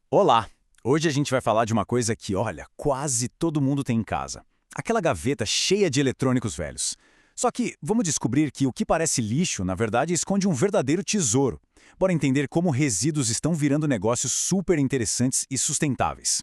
Olá! Hoje a gente vai falar de uma coisa que, olha, quase todo mundo tem em casa. Aquela gaveta cheia de eletrônicos velhos. Só que vamos descobrir que o que parece lixo, na verdade, esconde um verdadeiro tesouro. Bora entender como resíduos estão virando negócios super interessantes e sustentáveis.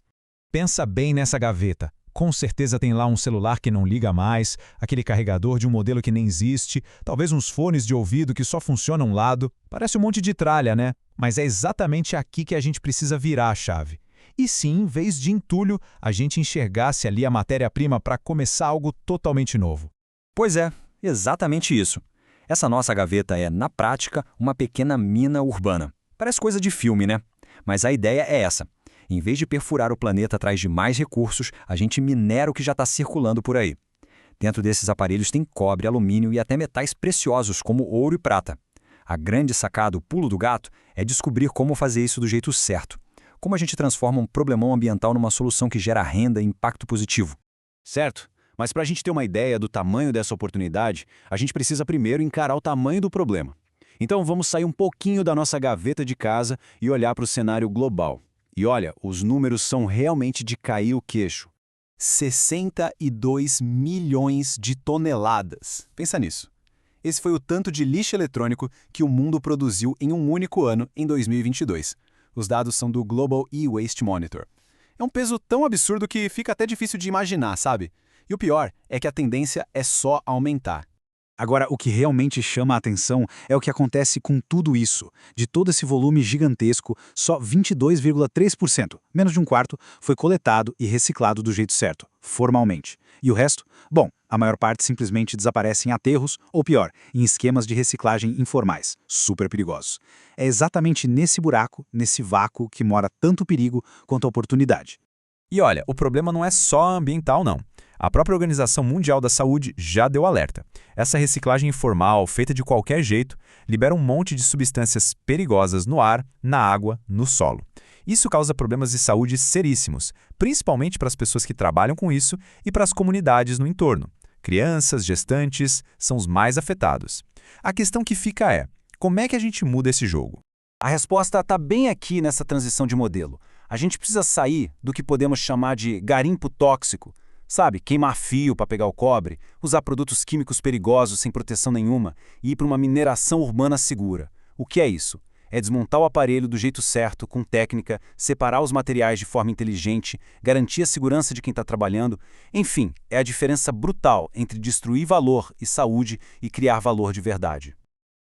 Pensa bem nessa gaveta. Com certeza tem lá um celular que não liga mais, aquele carregador de um modelo que nem existe, talvez uns fones de ouvido que só funcionam um lado. Parece um monte de tralha, né? Mas é exatamente aqui que a gente precisa virar a chave. E se, em vez de entulho, a gente enxergasse ali a matéria-prima para começar algo totalmente novo? Pois é, exatamente isso. Essa nossa gaveta é, na prática, uma pequena mina urbana. Parece coisa de filme, né? Mas a ideia é essa. Em vez de perfurar o planeta atrás de mais recursos, a gente minera o que já está circulando por aí. Dentro desses aparelhos tem cobre, alumínio e até metais preciosos como ouro e prata. A grande sacada, o pulo do gato, é descobrir como fazer isso do jeito certo. Como a gente transforma um problemão ambiental numa solução que gera renda e impacto positivo. Certo? Mas para a gente ter uma ideia do tamanho dessa oportunidade, a gente precisa primeiro encarar o tamanho do problema. Então vamos sair um pouquinho da nossa gaveta de casa e olhar para o cenário global. E olha, os números são realmente de cair o queixo. 62 milhões de toneladas. Pensa nisso. Esse foi o tanto de lixo eletrônico que o mundo produziu em um único ano em 2022. Os dados são do Global E-Waste Monitor. É um peso tão absurdo que fica até difícil de imaginar, sabe? E o pior é que a tendência é só aumentar. Agora, o que realmente chama a atenção é o que acontece com tudo isso. De todo esse volume gigantesco, só 22,3%, menos de um quarto, foi coletado e reciclado do jeito certo, formalmente. E o resto? Bom, a maior parte simplesmente desaparece em aterros, ou pior, em esquemas de reciclagem informais, super perigosos. É exatamente nesse buraco, nesse vácuo, que mora tanto perigo quanto a oportunidade. E olha, o problema não é só ambiental, não. A própria Organização Mundial da Saúde já deu alerta. Essa reciclagem informal, feita de qualquer jeito, libera um monte de substâncias perigosas no ar, na água, no solo. Isso causa problemas de saúde seríssimos, principalmente para as pessoas que trabalham com isso e para as comunidades no entorno. Crianças, gestantes, são os mais afetados. A questão que fica é, como é que a gente muda esse jogo? A resposta está bem aqui nessa transição de modelo. A gente precisa sair do que podemos chamar de garimpo tóxico. Sabe, queimar fio para pegar o cobre, usar produtos químicos perigosos sem proteção nenhuma e ir para uma mineração urbana segura. O que é isso? É desmontar o aparelho do jeito certo, com técnica, separar os materiais de forma inteligente, garantir a segurança de quem está trabalhando. Enfim, é a diferença brutal entre destruir valor e saúde e criar valor de verdade.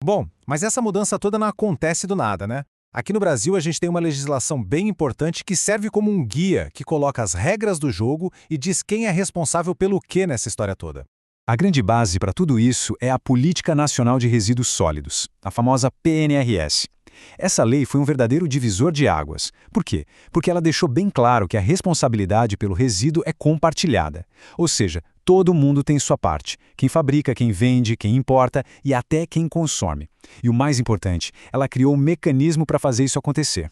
Bom, mas essa mudança toda não acontece do nada, né? Aqui no Brasil, a gente tem uma legislação bem importante que serve como um guia que coloca as regras do jogo e diz quem é responsável pelo quê nessa história toda. A grande base para tudo isso é a Política Nacional de Resíduos Sólidos, a famosa PNRS. Essa lei foi um verdadeiro divisor de águas. Por quê? Porque ela deixou bem claro que a responsabilidade pelo resíduo é compartilhada. Ou seja, todo mundo tem sua parte. Quem fabrica, quem vende, quem importa e até quem consome. E o mais importante, ela criou um mecanismo para fazer isso acontecer.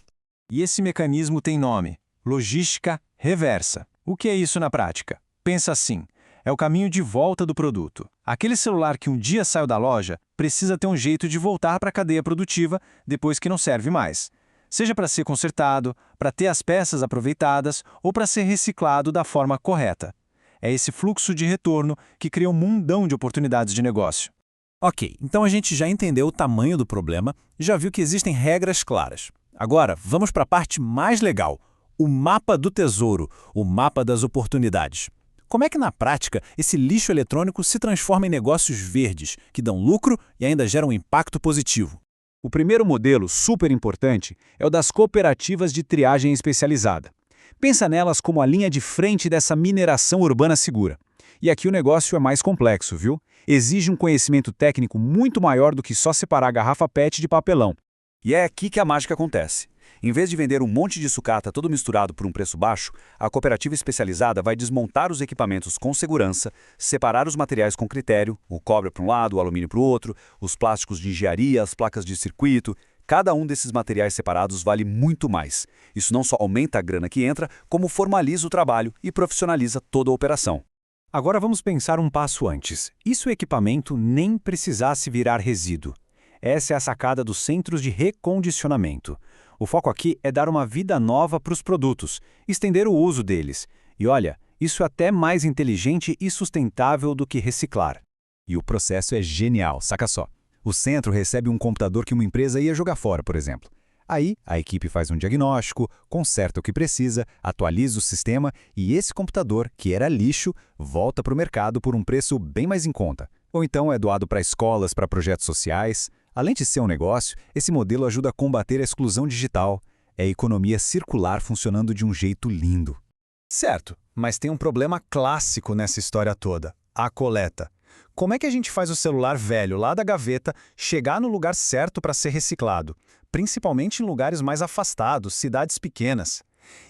E esse mecanismo tem nome: logística reversa. O que é isso na prática? Pensa assim. É o caminho de volta do produto. Aquele celular que um dia saiu da loja precisa ter um jeito de voltar para a cadeia produtiva depois que não serve mais. Seja para ser consertado, para ter as peças aproveitadas ou para ser reciclado da forma correta. É esse fluxo de retorno que cria um mundão de oportunidades de negócio. Ok, então a gente já entendeu o tamanho do problema e já viu que existem regras claras. Agora, vamos para a parte mais legal, o mapa do tesouro, o mapa das oportunidades. Como é que, na prática, esse lixo eletrônico se transforma em negócios verdes, que dão lucro e ainda geram um impacto positivo? O primeiro modelo, super importante, é o das cooperativas de triagem especializada. Pensa nelas como a linha de frente dessa mineração urbana segura. E aqui o negócio é mais complexo, viu? Exige um conhecimento técnico muito maior do que só separar garrafa PET de papelão. E é aqui que a mágica acontece. Em vez de vender um monte de sucata todo misturado por um preço baixo, a cooperativa especializada vai desmontar os equipamentos com segurança, separar os materiais com critério, o cobre para um lado, o alumínio para o outro, os plásticos de engenharia, as placas de circuito. Cada um desses materiais separados vale muito mais. Isso não só aumenta a grana que entra, como formaliza o trabalho e profissionaliza toda a operação. Agora vamos pensar um passo antes. E se o equipamento nem precisasse virar resíduo? Essa é a sacada dos centros de recondicionamento. O foco aqui é dar uma vida nova para os produtos, estender o uso deles. E olha, isso é até mais inteligente e sustentável do que reciclar. E o processo é genial, saca só. O centro recebe um computador que uma empresa ia jogar fora, por exemplo. Aí, a equipe faz um diagnóstico, conserta o que precisa, atualiza o sistema e esse computador, que era lixo, volta para o mercado por um preço bem mais em conta. Ou então é doado para escolas, para projetos sociais. Além de ser um negócio, esse modelo ajuda a combater a exclusão digital. É a economia circular funcionando de um jeito lindo. Certo, mas tem um problema clássico nessa história toda: a coleta. Como é que a gente faz o celular velho lá da gaveta chegar no lugar certo para ser reciclado? Principalmente em lugares mais afastados, cidades pequenas.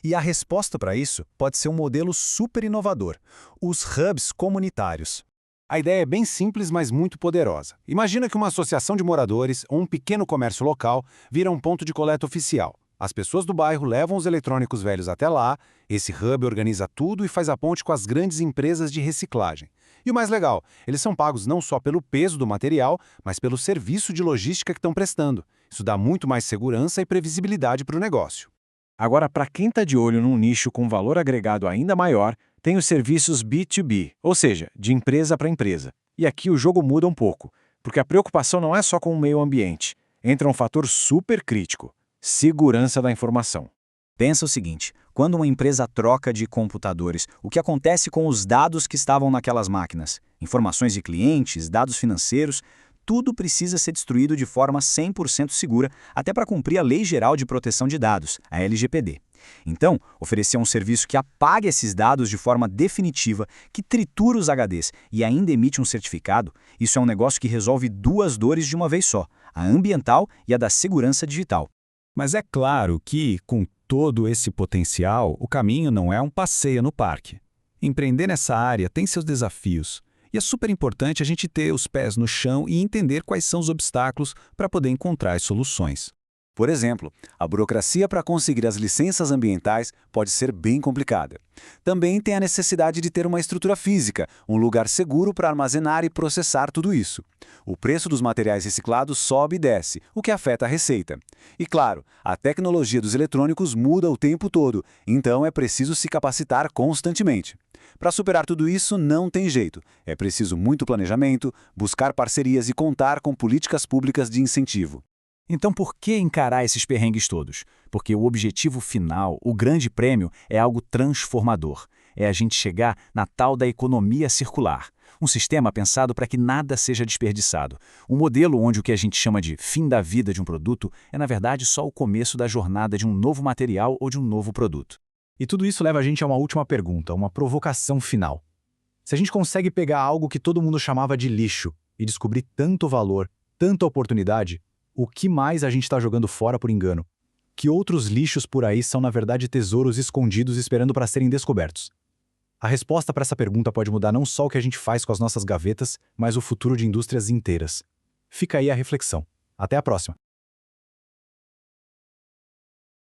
E a resposta para isso pode ser um modelo super inovador: os hubs comunitários. A ideia é bem simples, mas muito poderosa. Imagina que uma associação de moradores ou um pequeno comércio local vira um ponto de coleta oficial. As pessoas do bairro levam os eletrônicos velhos até lá, esse hub organiza tudo e faz a ponte com as grandes empresas de reciclagem. E o mais legal, eles são pagos não só pelo peso do material, mas pelo serviço de logística que estão prestando. Isso dá muito mais segurança e previsibilidade para o negócio. Agora, para quem está de olho num nicho com valor agregado ainda maior, tem os serviços B2B, ou seja, de empresa para empresa. E aqui o jogo muda um pouco, porque a preocupação não é só com o meio ambiente. Entra um fator super crítico: segurança da informação. Pensa o seguinte, quando uma empresa troca de computadores, o que acontece com os dados que estavam naquelas máquinas? Informações de clientes, dados financeiros, tudo precisa ser destruído de forma 100% segura, até para cumprir a Lei Geral de Proteção de Dados, a LGPD. Então, oferecer um serviço que apague esses dados de forma definitiva, que tritura os HDs e ainda emite um certificado, isso é um negócio que resolve duas dores de uma vez só, a ambiental e a da segurança digital. Mas é claro que, com todo esse potencial, o caminho não é um passeio no parque. Empreender nessa área tem seus desafios. E é super importante a gente ter os pés no chão e entender quais são os obstáculos para poder encontrar as soluções. Por exemplo, a burocracia para conseguir as licenças ambientais pode ser bem complicada. Também tem a necessidade de ter uma estrutura física, um lugar seguro para armazenar e processar tudo isso. O preço dos materiais reciclados sobe e desce, o que afeta a receita. E claro, a tecnologia dos eletrônicos muda o tempo todo, então é preciso se capacitar constantemente. Para superar tudo isso, não tem jeito. É preciso muito planejamento, buscar parcerias e contar com políticas públicas de incentivo. Então por que encarar esses perrengues todos? Porque o objetivo final, o grande prêmio, é algo transformador. É a gente chegar na tal da economia circular. Um sistema pensado para que nada seja desperdiçado. Um modelo onde o que a gente chama de fim da vida de um produto é, na verdade, só o começo da jornada de um novo material ou de um novo produto. E tudo isso leva a gente a uma última pergunta, uma provocação final. Se a gente consegue pegar algo que todo mundo chamava de lixo e descobrir tanto valor, tanta oportunidade, o que mais a gente está jogando fora por engano? Que outros lixos por aí são, na verdade, tesouros escondidos esperando para serem descobertos? A resposta para essa pergunta pode mudar não só o que a gente faz com as nossas gavetas, mas o futuro de indústrias inteiras. Fica aí a reflexão. Até a próxima!